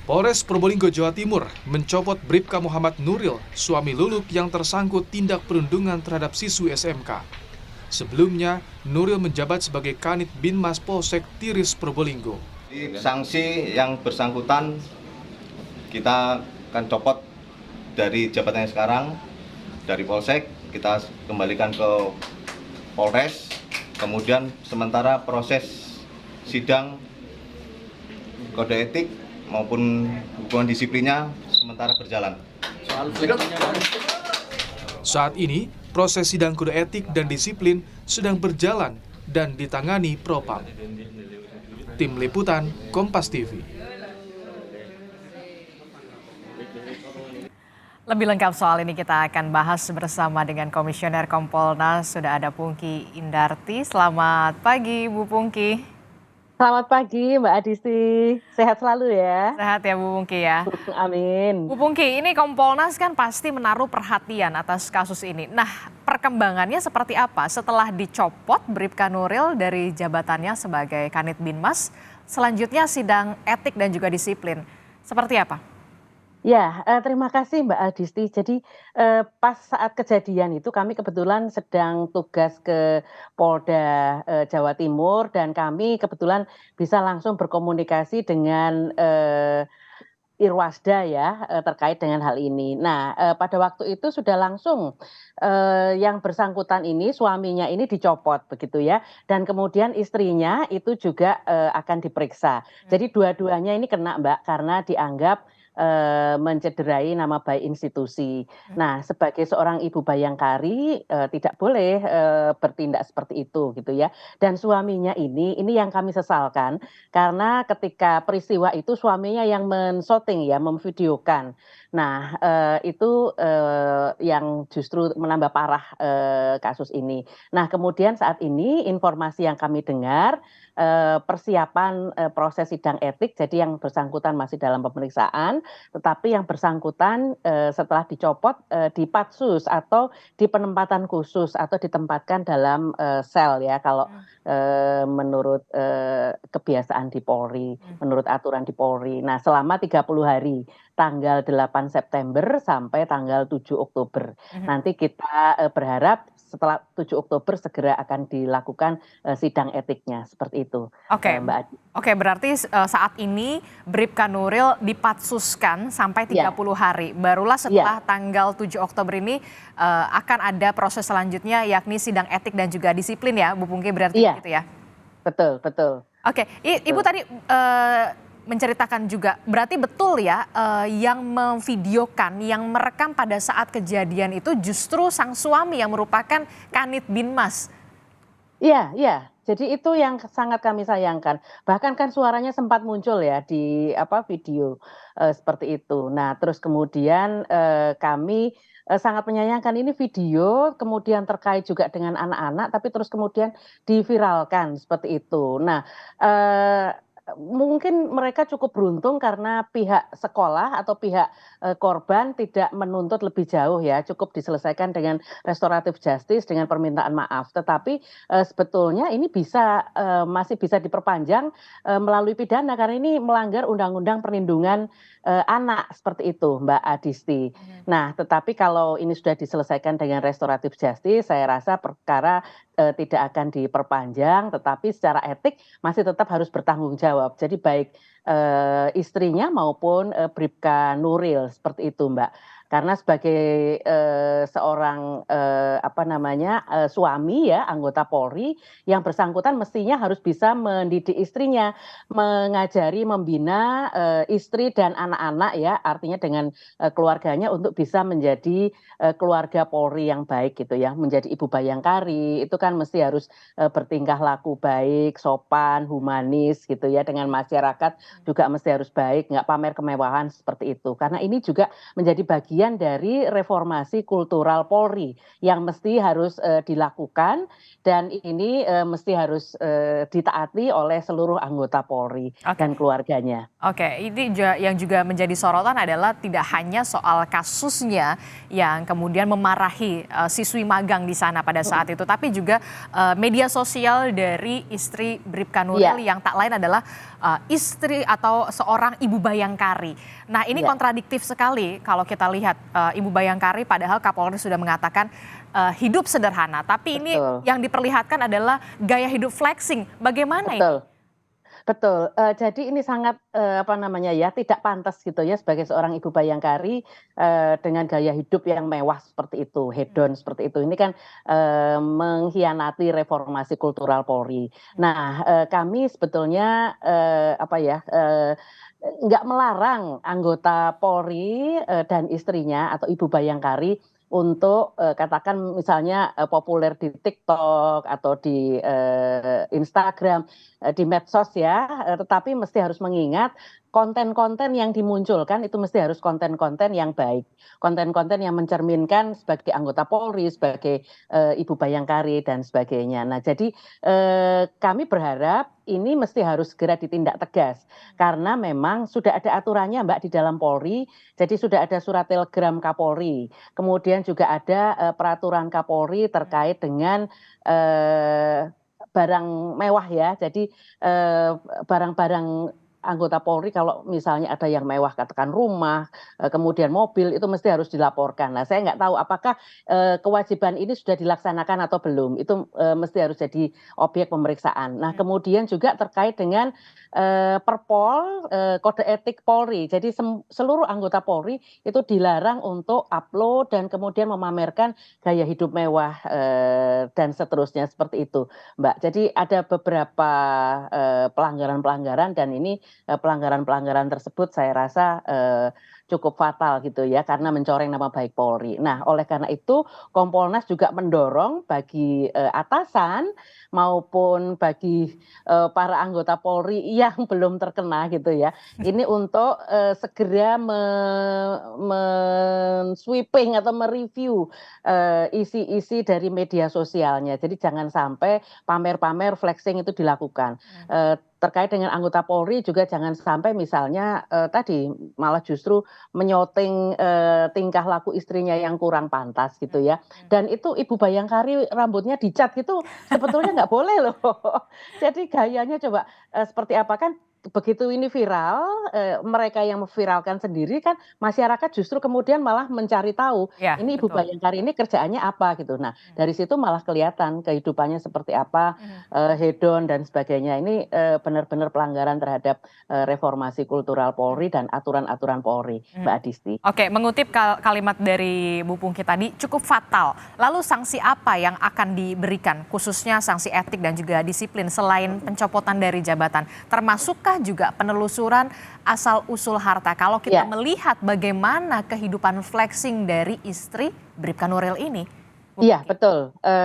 Polres Probolinggo, Jawa Timur mencopot Bribka Muhammad Nuril, suami Luluk yang tersangkut tindak perundungan terhadap siswi SMK. Sebelumnya, Nuril menjabat sebagai Kanit Binmas Polsek Tiris Probolinggo. Sanksi yang bersangkutan kita akan copot dari jabatannya sekarang, dari Polsek kita kembalikan ke Polres, kemudian sementara proses sidang kode etik maupun hubungan disiplinnya sementara berjalan. Saat ini, proses sidang kode etik dan disiplin sedang berjalan dan ditangani Propam. Tim Liputan, Kompas TV. Lebih lengkap soal ini kita akan bahas bersama dengan Komisioner Kompolnas, sudah ada Pungki Indarti. Selamat pagi, Bu Pungki. Selamat pagi Mbak Adisti, sehat selalu ya. Sehat ya Bu Pungki ya. Amin. Bu Pungki, ini Kompolnas kan pasti menaruh perhatian atas kasus ini. Nah, perkembangannya seperti apa setelah dicopot Bribka Nuril dari jabatannya sebagai Kanit Binmas? Selanjutnya sidang etik dan juga disiplin. Seperti apa? Ya, terima kasih Mbak Adisti. Jadi pas saat kejadian itu kami kebetulan sedang tugas ke Polda Jawa Timur dan kami kebetulan bisa langsung berkomunikasi dengan Irwasda ya terkait dengan hal ini. Nah, pada waktu itu sudah langsung yang bersangkutan ini suaminya ini dicopot begitu ya, dan kemudian istrinya itu juga akan diperiksa. Jadi dua-duanya ini kena Mbak karena dianggap mencederai nama baik institusi. Nah, sebagai seorang ibu bayangkari tidak boleh bertindak seperti itu gitu ya. Dan suaminya ini yang kami sesalkan karena ketika peristiwa itu suaminya yang men-shooting ya, memvideokan. Nah, itu yang justru menambah parah kasus ini. Nah, kemudian saat ini informasi yang kami dengar persiapan proses sidang etik, jadi yang bersangkutan masih dalam pemeriksaan, tetapi yang bersangkutan setelah dicopot di patsus atau di penempatan khusus atau ditempatkan dalam sel ya kalau menurut kebiasaan di Polri, menurut aturan di Polri. Nah, selama 30 hari, tanggal 8 September sampai tanggal 7 Oktober. Nanti kita berharap setelah 7 Oktober segera akan dilakukan sidang etiknya, seperti itu. Oke, Mbak Adi. Oke, berarti saat ini Bribka Nuril dipatsuskan sampai 30 hari. Barulah setelah tanggal 7 Oktober ini akan ada proses selanjutnya yakni sidang etik dan juga disiplin ya, Bu Pungki, berarti gitu ya? Betul, betul. Oke, Ibu tadi menceritakan juga, berarti betul ya yang memvideokan, yang merekam pada saat kejadian itu justru sang suami yang merupakan Kanit Binmas. Iya, iya. Jadi itu yang sangat kami sayangkan. Bahkan kan suaranya sempat muncul ya di video seperti itu. Nah, terus kemudian kami sangat menyayangkan ini video, kemudian terkait juga dengan anak-anak, tapi terus kemudian diviralkan seperti itu. Nah, mungkin mereka cukup beruntung karena pihak sekolah atau pihak korban tidak menuntut lebih jauh ya, cukup diselesaikan dengan restoratif justice dengan permintaan maaf. Tetapi sebetulnya ini masih bisa diperpanjang melalui pidana karena ini melanggar Undang-Undang Perlindungan Anak seperti itu, Mbak Adisti. Nah, tetapi kalau ini sudah diselesaikan dengan restoratif justice, saya rasa perkara tidak akan diperpanjang, tetapi secara etik masih tetap harus bertanggung jawab. Jadi baik istrinya maupun Bribka Nuril seperti itu, Mbak. Karena sebagai seorang suami ya, anggota Polri, yang bersangkutan mestinya harus bisa mendidik istrinya, mengajari, membina istri dan anak-anak ya, artinya dengan keluarganya untuk bisa menjadi keluarga Polri yang baik gitu ya, menjadi ibu bayangkari, itu kan mesti harus bertingkah laku baik, sopan, humanis gitu ya, dengan masyarakat juga mesti harus baik, nggak pamer kemewahan seperti itu. Karena ini juga menjadi bagian dari reformasi kultural Polri yang mesti harus dilakukan dan ini mesti harus ditaati oleh seluruh anggota Polri dan keluarganya. Oke, ini yang juga menjadi sorotan adalah tidak hanya soal kasusnya yang kemudian memarahi siswi magang di sana pada saat itu, tapi juga media sosial dari istri Bribka Nuril yang tak lain adalah istri atau seorang Ibu Bayangkari. Nah, ini Ya. kontradiktif sekali kalau kita lihat Ibu Bayangkari padahal Kapolri sudah mengatakan hidup sederhana, tapi ini Betul. yang diperlihatkan adalah gaya hidup flexing. Bagaimana ini? Betul. Betul, jadi ini sangat, apa namanya ya, tidak pantas gitu ya sebagai seorang Ibu Bayangkari, dengan gaya hidup yang mewah seperti itu, hedon seperti itu. Ini kan, mengkhianati reformasi kultural Polri. Nah, kami sebetulnya, apa ya, nggak melarang anggota Polri, dan istrinya atau Ibu Bayangkari untuk, katakan misalnya, populer di TikTok atau di, Instagram, di medsos ya, tetapi mesti harus mengingat konten-konten yang dimunculkan itu mesti harus konten-konten yang baik, konten-konten yang mencerminkan sebagai anggota Polri, sebagai, Ibu Bayangkari dan sebagainya. Nah jadi, kami berharap ini mesti harus segera ditindak tegas, karena memang sudah ada aturannya Mbak di dalam Polri, jadi sudah ada surat telegram Kapolri, kemudian juga ada, peraturan Kapolri terkait dengan, barang mewah ya. Jadi, barang-barang anggota Polri kalau misalnya ada yang mewah katakan rumah, kemudian mobil itu mesti harus dilaporkan. Nah saya nggak tahu apakah, kewajiban ini sudah dilaksanakan atau belum, itu, mesti harus jadi objek pemeriksaan. Nah kemudian juga terkait dengan, Perpol, kode etik Polri. Jadi seluruh anggota Polri itu dilarang untuk upload dan kemudian memamerkan gaya hidup mewah, dan seterusnya seperti itu, Mbak. Jadi ada beberapa, pelanggaran-pelanggaran dan ini, pelanggaran-pelanggaran tersebut saya rasa, cukup fatal gitu ya karena mencoreng nama baik Polri. Nah oleh karena itu Kompolnas juga mendorong bagi, atasan maupun bagi, para anggota Polri yang belum terkena gitu ya, ini untuk, segera men-sweeping atau mereview, isi-isi dari media sosialnya. Jadi jangan sampai pamer-pamer flexing itu dilakukan. Terkait dengan anggota Polri juga jangan sampai misalnya, tadi malah justru menyouting, tingkah laku istrinya yang kurang pantas gitu ya. Dan itu Ibu Bayangkari rambutnya dicat gitu sebetulnya nggak boleh loh. Jadi gayanya coba, seperti apa kan begitu ini viral, mereka yang memviralkan sendiri kan masyarakat justru kemudian malah mencari tahu, Ya, ini Ibu betul. Bayangkari ini kerjaannya apa gitu. Nah dari situ malah kelihatan kehidupannya seperti apa, hedon dan sebagainya. Ini, benar-benar pelanggaran terhadap, reformasi kultural Polri dan aturan-aturan Polri, Mbak Adisti. Oke, mengutip kalimat dari Bu Pungki tadi cukup fatal. Lalu sanksi apa yang akan diberikan, khususnya sanksi etik dan juga disiplin selain pencopotan dari jabatan? Termasukkah juga penelusuran asal-usul harta? Kalau kita Ya. melihat bagaimana kehidupan flexing dari istri Bribka Nuril ini, Bu Iya Pungki. betul,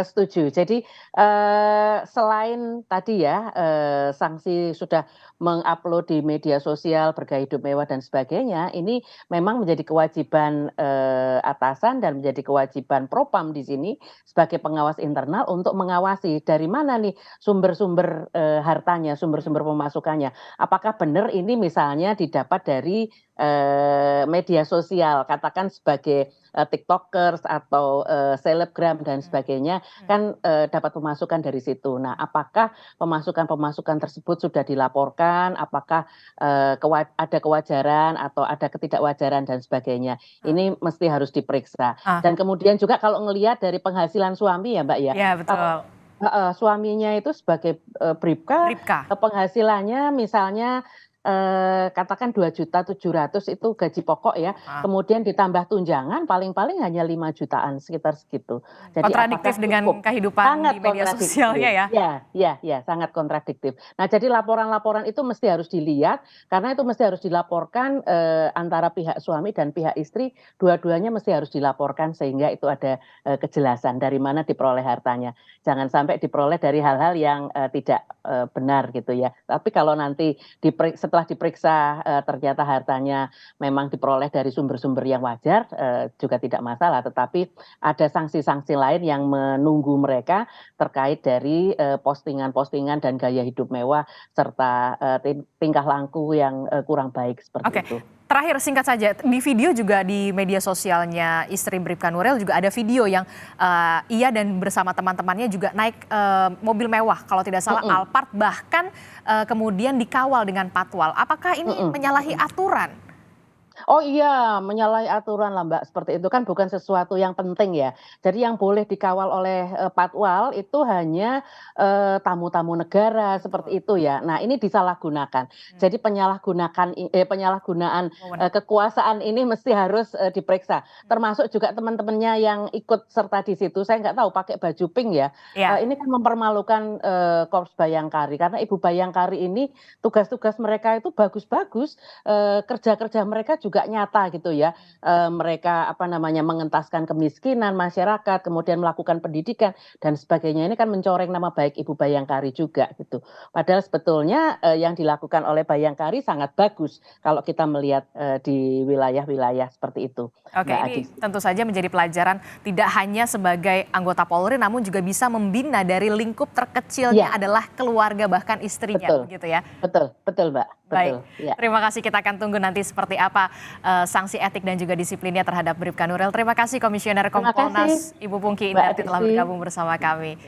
setuju. Jadi, selain tadi ya, sanksi sudah mengupload di media sosial, bergaya hidup mewah dan sebagainya, ini memang menjadi kewajiban, atasan dan menjadi kewajiban Propam di sini sebagai pengawas internal untuk mengawasi dari mana nih sumber-sumber, hartanya, sumber-sumber pemasukannya. Apakah benar ini misalnya didapat dari, media sosial, katakan sebagai, tiktokers atau, selebgram dan sebagainya kan, dapat pemasukan dari situ. Nah apakah pemasukan-pemasukan tersebut sudah dilaporkan, apakah, ada kewajaran atau ada ketidakwajaran dan sebagainya. Ini mesti harus diperiksa. Ah, Dan kemudian juga kalau ngelihat dari penghasilan suami ya Mbak ya, ya kalau betul. heeh, suaminya itu sebagai, bribka, Bribka. penghasilannya misalnya, katakan 2.700.000 itu gaji pokok ya, Ah. kemudian ditambah tunjangan paling-paling hanya 5 jutaan sekitar segitu. Jadi apakah Kontradiktif dengan cukup? kehidupan Sangat di media sosialnya kontradiktif. ya. Ya, sangat kontradiktif. Nah, jadi laporan-laporan itu mesti harus dilihat karena itu mesti harus dilaporkan, antara pihak suami dan pihak istri, dua-duanya mesti harus dilaporkan sehingga itu ada, kejelasan dari mana diperoleh hartanya. Jangan sampai diperoleh dari hal-hal yang, tidak, benar gitu ya. Tapi kalau nanti setelah diperiksa, ternyata hartanya memang diperoleh dari sumber-sumber yang wajar, juga tidak masalah. Tetapi ada sanksi-sanksi lain yang menunggu mereka terkait dari, postingan-postingan dan gaya hidup mewah serta, tingkah laku yang, kurang baik seperti Oke, itu. Terakhir singkat saja, di video juga di media sosialnya istri Bribka Nuril juga ada video yang ia dan bersama teman-temannya juga naik mobil mewah kalau tidak salah Alphard, bahkan kemudian dikawal dengan patwal. Apakah ini menyalahi aturan? Oh iya, menyalahi aturan lah Mbak, seperti itu kan bukan sesuatu yang penting ya. Jadi yang boleh dikawal oleh patwal itu hanya tamu-tamu negara seperti itu ya. Nah ini disalahgunakan. Jadi penyalahgunaan kekuasaan ini mesti harus diperiksa. Termasuk juga teman-temannya yang ikut serta di situ. Saya nggak tahu pakai baju pink ya. Ini kan mempermalukan Korps Bayangkari karena Ibu Bayangkari ini tugas-tugas mereka itu bagus-bagus, kerja-kerja mereka juga nyata gitu ya. Mereka mengentaskan kemiskinan masyarakat, kemudian melakukan pendidikan dan sebagainya. Ini kan mencoreng nama baik Ibu Bayangkari juga gitu. Padahal sebetulnya yang dilakukan oleh Bayangkari sangat bagus kalau kita melihat di wilayah-wilayah seperti itu. Oke, ini tentu saja menjadi pelajaran tidak hanya sebagai anggota Polri namun juga bisa membina dari lingkup terkecilnya adalah keluarga bahkan istrinya, begitu ya. Betul, Mbak. Baik, terima kasih, kita akan tunggu nanti seperti apa sanksi etik dan juga disiplinnya terhadap Bribka Nuril. Terima kasih Komisioner Kompolnas Ibu Pungki Indarti telah bergabung bersama kami.